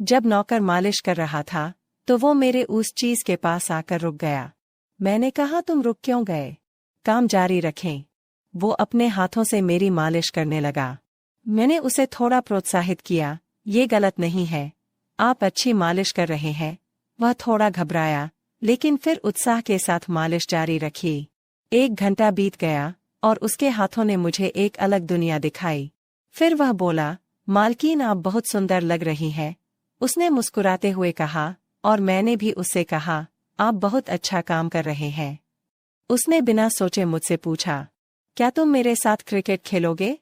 जब नौकर मालिश कर रहा था तो वो मेरे उस चीज के पास आकर रुक गया। मैंने कहा, तुम रुक क्यों गए? काम जारी रखें। वो अपने हाथों से मेरी मालिश करने लगा। मैंने उसे थोड़ा प्रोत्साहित किया, ये गलत नहीं है, आप अच्छी मालिश कर रहे हैं। वह थोड़ा घबराया, लेकिन फिर उत्साह के साथ मालिश जारी रखी। 1 घंटा बीत गया और उसके हाथों ने मुझे एक अलग दुनिया दिखाई। फिर वह बोला, मालकिन आप बहुत सुंदर लग रही हैं। उसने मुस्कुराते हुए कहा, और मैंने भी उससे कहा, आप बहुत अच्छा काम कर रहे हैं। उसने बिना सोचे मुझसे पूछा, क्या तुम मेरे साथ क्रिकेट खेलोगे?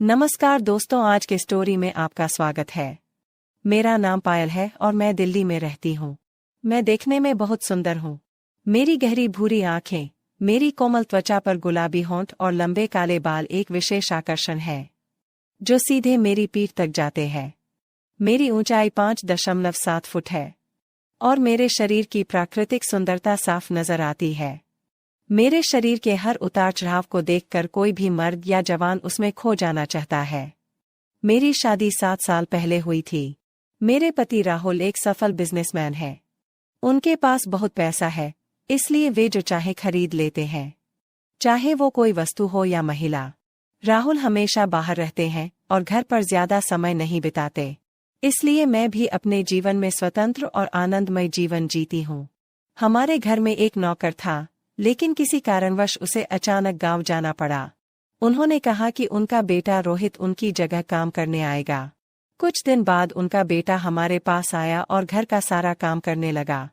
नमस्कार दोस्तों, आज के स्टोरी में आपका स्वागत है। मेरा नाम पायल है और मैं दिल्ली में रहती हूँ। मैं देखने में बहुत सुंदर हूँ। मेरी गहरी भूरी आंखें, मेरी कोमल त्वचा पर गुलाबी होंठ और लंबे काले बाल एक विशेष आकर्षण है, जो सीधे मेरी पीठ तक जाते हैं। मेरी ऊंचाई 5.7 फुट है और मेरे शरीर की प्राकृतिक सुंदरता साफ नजर आती है। मेरे शरीर के हर उतार चढ़ाव को देखकर कोई भी मर्द या जवान उसमें खो जाना चाहता है। मेरी शादी 7 साल पहले हुई थी। मेरे पति राहुल एक सफल बिजनेसमैन है। उनके पास बहुत पैसा है, इसलिए वे जो चाहे खरीद लेते हैं, चाहे वो कोई वस्तु हो या महिला। राहुल हमेशा बाहर रहते हैं और घर पर ज्यादा समय नहीं बिताते, इसलिए मैं भी अपने जीवन में स्वतंत्र और आनंदमय जीवन जीती हूँ। हमारे घर में एक नौकर था, लेकिन किसी कारणवश उसे अचानक गांव जाना पड़ा। उन्होंने कहा कि उनका बेटा रोहित उनकी जगह काम करने आएगा। कुछ दिन बाद उनका बेटा हमारे पास आया और घर का सारा काम करने लगा।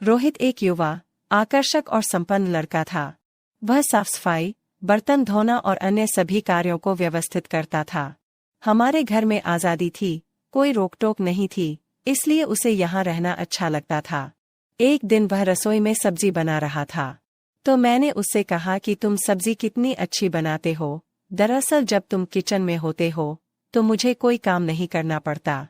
रोहित एक युवा, आकर्षक और संपन्न लड़का था। वह साफ सफाई, बर्तन धोना और अन्य सभी कार्यों को व्यवस्थित करता था। हमारे घर में आज़ादी थी, कोई रोक-टोक नहीं थी, इसलिए उसे यहाँ रहना अच्छा लगता था। एक दिन वह रसोई में सब्जी बना रहा था, तो मैंने उससे कहा कि तुम सब्जी कितनी अच्छी बनाते हो। दरअसल जब तुम किचन में होते हो तो मुझे कोई काम नहीं करना पड़ता।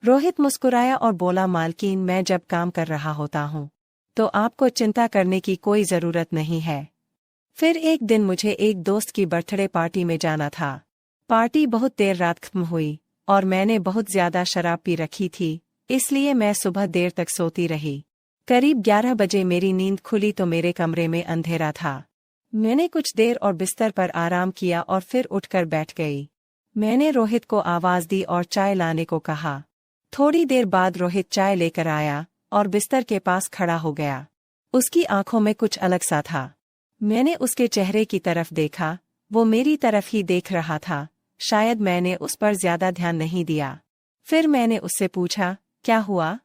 रोहित मुस्कुराया और बोला, मालकिन मैं जब काम कर रहा होता हूँ तो आपको चिंता करने की कोई जरूरत नहीं है। फिर एक दिन मुझे एक दोस्त की बर्थडे पार्टी में जाना था। पार्टी बहुत देर रात खत्म हुई और मैंने बहुत ज्यादा शराब पी रखी थी, इसलिए मैं सुबह देर तक सोती रही। करीब 11 बजे मेरी नींद खुली तो मेरे कमरे में अंधेरा था। मैंने कुछ देर और बिस्तर पर आराम किया और फिर उठकर बैठ गई। मैंने रोहित को आवाज दी और चाय लाने को कहा। थोड़ी देर बाद रोहित चाय लेकर आया और बिस्तर के पास खड़ा हो गया। उसकी आंखों में कुछ अलग सा था। मैंने उसके चेहरे की तरफ देखा, वो मेरी तरफ ही देख रहा था। शायद मैंने उस पर ज्यादा ध्यान नहीं दिया। फिर मैंने उससे पूछा, क्या हुआ?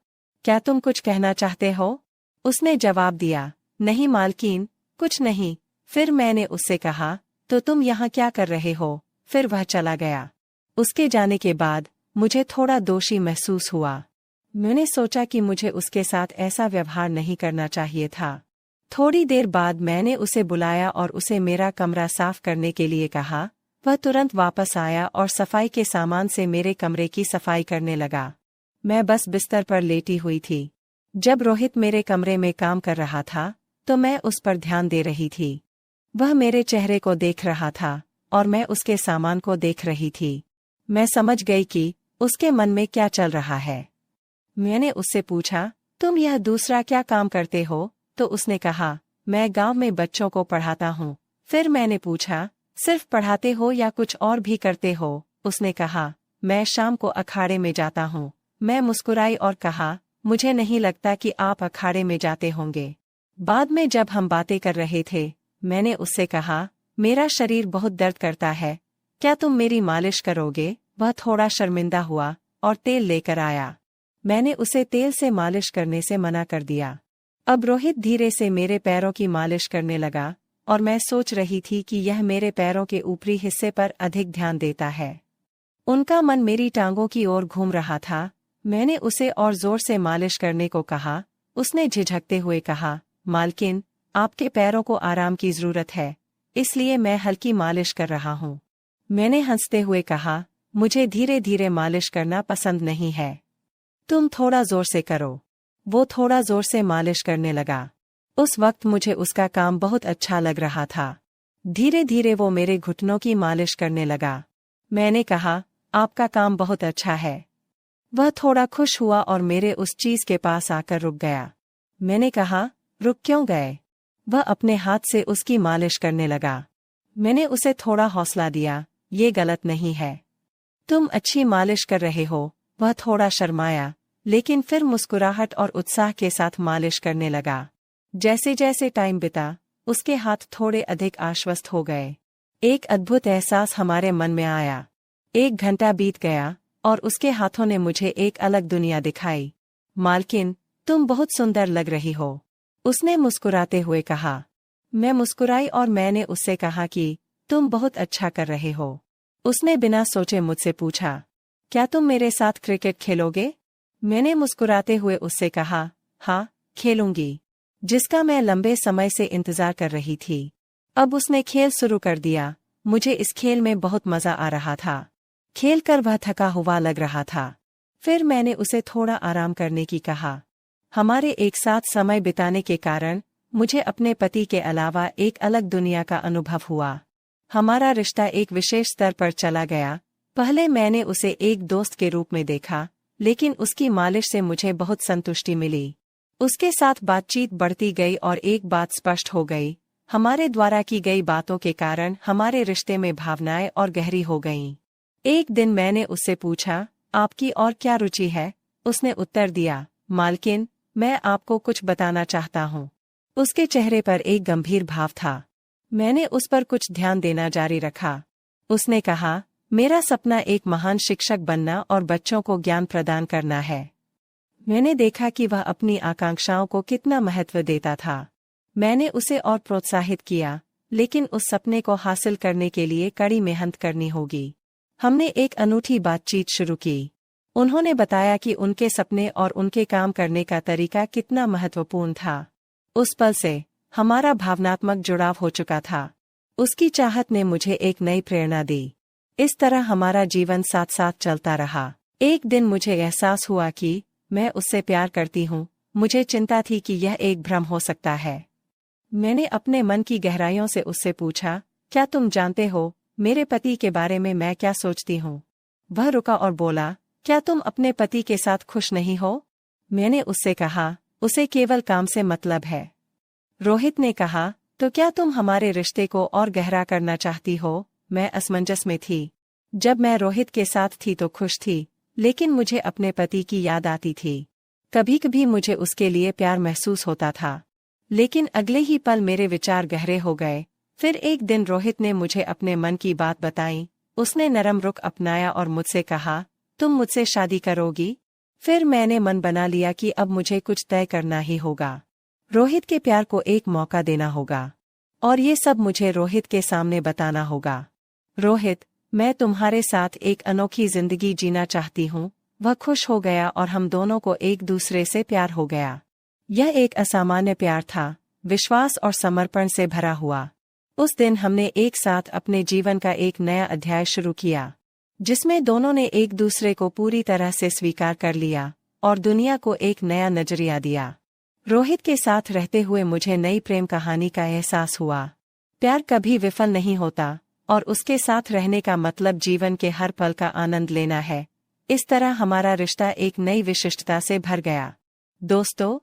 क्या तुम कुछ कहना चाहते हो? उसने जवाब दिया, नहीं मालकिन, कुछ नहीं। फिर मैंने उससे कहा, तो तुम यहाँ क्या कर रहे हो? फिर वह चला गया। उसके जाने के बाद मुझे थोड़ा दोषी महसूस हुआ। मैंने सोचा कि मुझे उसके साथ ऐसा व्यवहार नहीं करना चाहिए था। थोड़ी देर बाद मैंने उसे बुलाया और उसे मेरा कमरा साफ करने के लिए कहा। वह तुरंत वापस आया और सफाई के सामान से मेरे कमरे की सफाई करने लगा। मैं बस बिस्तर पर लेटी हुई थी। जब रोहित मेरे कमरे में काम कर रहा था तो मैं उस पर ध्यान दे रही थी। वह मेरे चेहरे को देख रहा था और मैं उसके सामान को देख रही थी। मैं समझ गई कि उसके मन में क्या चल रहा है। मैंने उससे पूछा, तुम यह दूसरा क्या काम करते हो? तो उसने कहा, मैं गांव में बच्चों को पढ़ाता हूँ। फिर मैंने पूछा, सिर्फ पढ़ाते हो या कुछ और भी करते हो? उसने कहा, मैं शाम को अखाड़े में जाता हूँ। मैं मुस्कुराई और कहा, मुझे नहीं लगता कि आप अखाड़े में जाते होंगे। बाद में जब हम बातें कर रहे थे, मैंने उससे कहा, मेरा शरीर बहुत दर्द करता है, क्या तुम मेरी मालिश करोगे? वह थोड़ा शर्मिंदा हुआ और तेल लेकर आया। मैंने उसे तेल से मालिश करने से मना कर दिया। अब रोहित धीरे से मेरे पैरों की मालिश करने लगा और मैं सोच रही थी कि यह मेरे पैरों के ऊपरी हिस्से पर अधिक ध्यान देता है। उनका मन मेरी टांगों की ओर घूम रहा था। मैंने उसे और जोर से मालिश करने को कहा। उसने झिझकते हुए कहा, मालकिन, आपके पैरों को आराम की जरूरत है, इसलिए मैं हल्की मालिश कर रहा हूँ। मैंने हंसते हुए कहा, मुझे धीरे धीरे मालिश करना पसंद नहीं है, तुम थोड़ा जोर से करो। वो थोड़ा जोर से मालिश करने लगा। उस वक्त मुझे उसका काम बहुत अच्छा लग रहा था। धीरे धीरे वो मेरे घुटनों की मालिश करने लगा। मैंने कहा, आपका काम बहुत अच्छा है। वह थोड़ा खुश हुआ और मेरे उस चीज के पास आकर रुक गया। मैंने कहा, रुक क्यों गए? वह अपने हाथ से उसकी मालिश करने लगा। मैंने उसे थोड़ा हौसला दिया, ये गलत नहीं है। तुम अच्छी मालिश कर रहे हो। वह थोड़ा शर्माया, लेकिन फिर मुस्कुराहट और उत्साह के साथ मालिश करने लगा। जैसे जैसे टाइम बिता, उसके हाथ थोड़े अधिक आश्वस्त हो गए। एक अद्भुत एहसास हमारे मन में आया। 1 घंटा बीत गया और उसके हाथों ने मुझे एक अलग दुनिया दिखाई। मालकिन, तुम बहुत सुंदर लग रही हो, उसने मुस्कुराते हुए कहा। मैं मुस्कुराई और मैंने उससे कहा कि तुम बहुत अच्छा कर रहे हो। उसने बिना सोचे मुझसे पूछा, क्या तुम मेरे साथ क्रिकेट खेलोगे? मैंने मुस्कुराते हुए उससे कहा, हाँ, खेलूंगी, जिसका मैं लंबे समय से इंतजार कर रही थी। अब उसने खेल शुरू कर दिया। मुझे इस खेल में बहुत मजा आ रहा था। खेल कर वह थका हुआ लग रहा था। फिर मैंने उसे थोड़ा आराम करने की कहा। हमारे एक साथ समय बिताने के कारण मुझे अपने पति के अलावा एक अलग दुनिया का अनुभव हुआ। हमारा रिश्ता एक विशेष स्तर पर चला गया। पहले मैंने उसे एक दोस्त के रूप में देखा, लेकिन उसकी मालिश से मुझे बहुत संतुष्टि मिली। उसके साथ बातचीत बढ़ती गई और एक बात स्पष्ट हो गई, हमारे द्वारा की गई बातों के कारण हमारे रिश्ते में भावनाएं और गहरी हो गईं। एक दिन मैंने उससे पूछा, आपकी और क्या रुचि है? उसने उत्तर दिया, मालकिन, मैं आपको कुछ बताना चाहता हूँ। उसके चेहरे पर एक गंभीर भाव था। मैंने उस पर कुछ ध्यान देना जारी रखा। उसने कहा, मेरा सपना एक महान शिक्षक बनना और बच्चों को ज्ञान प्रदान करना है। मैंने देखा कि वह अपनी आकांक्षाओं को कितना महत्व देता था। मैंने उसे और प्रोत्साहित किया, लेकिन उस सपने को हासिल करने के लिए कड़ी मेहनत करनी होगी। हमने एक अनूठी बातचीत शुरू की। उन्होंने बताया कि उनके सपने और उनके काम करने का तरीका कितना महत्वपूर्ण था। उस पल से हमारा भावनात्मक जुड़ाव हो चुका था। उसकी चाहत ने मुझे एक नई प्रेरणा दी। इस तरह हमारा जीवन साथ साथ चलता रहा। एक दिन मुझे एहसास हुआ कि मैं उससे प्यार करती हूँ। मुझे चिंता थी कि यह एक भ्रम हो सकता है। मैंने अपने मन की गहराइयों से उससे पूछा, क्या तुम जानते हो मेरे पति के बारे में मैं क्या सोचती हूँ? वह रुका और बोला, क्या तुम अपने पति के साथ खुश नहीं हो? मैंने उससे कहा, उसे केवल काम से मतलब है। रोहित ने कहा, तो क्या तुम हमारे रिश्ते को और गहरा करना चाहती हो? मैं असमंजस में थी। जब मैं रोहित के साथ थी तो खुश थी, लेकिन मुझे अपने पति की याद आती थी। कभी कभी मुझे उसके लिए प्यार महसूस होता था, लेकिन अगले ही पल मेरे विचार गहरे हो गए। फिर एक दिन रोहित ने मुझे अपने मन की बात बताई। उसने नरम रुख अपनाया और मुझसे कहा, तुम मुझसे शादी करोगी? फिर मैंने मन बना लिया कि अब मुझे कुछ तय करना ही होगा। रोहित के प्यार को एक मौका देना होगा, और ये सब मुझे रोहित के सामने बताना होगा। रोहित, मैं तुम्हारे साथ एक अनोखी जिंदगी जीना चाहती हूँ। वह खुश हो गया और हम दोनों को एक दूसरे से प्यार हो गया। यह एक असामान्य प्यार था, विश्वास और समर्पण से भरा हुआ। उस दिन हमने एक साथ अपने जीवन का एक नया अध्याय शुरू किया, जिसमें दोनों ने एक दूसरे को पूरी तरह से स्वीकार कर लिया और दुनिया को एक नया नजरिया दिया। रोहित के साथ रहते हुए मुझे नई प्रेम कहानी का एहसास हुआ। प्यार कभी विफल नहीं होता, और उसके साथ रहने का मतलब जीवन के हर पल का आनंद लेना है। इस तरह हमारा रिश्ता एक नई विशिष्टता से भर गया। दोस्तों,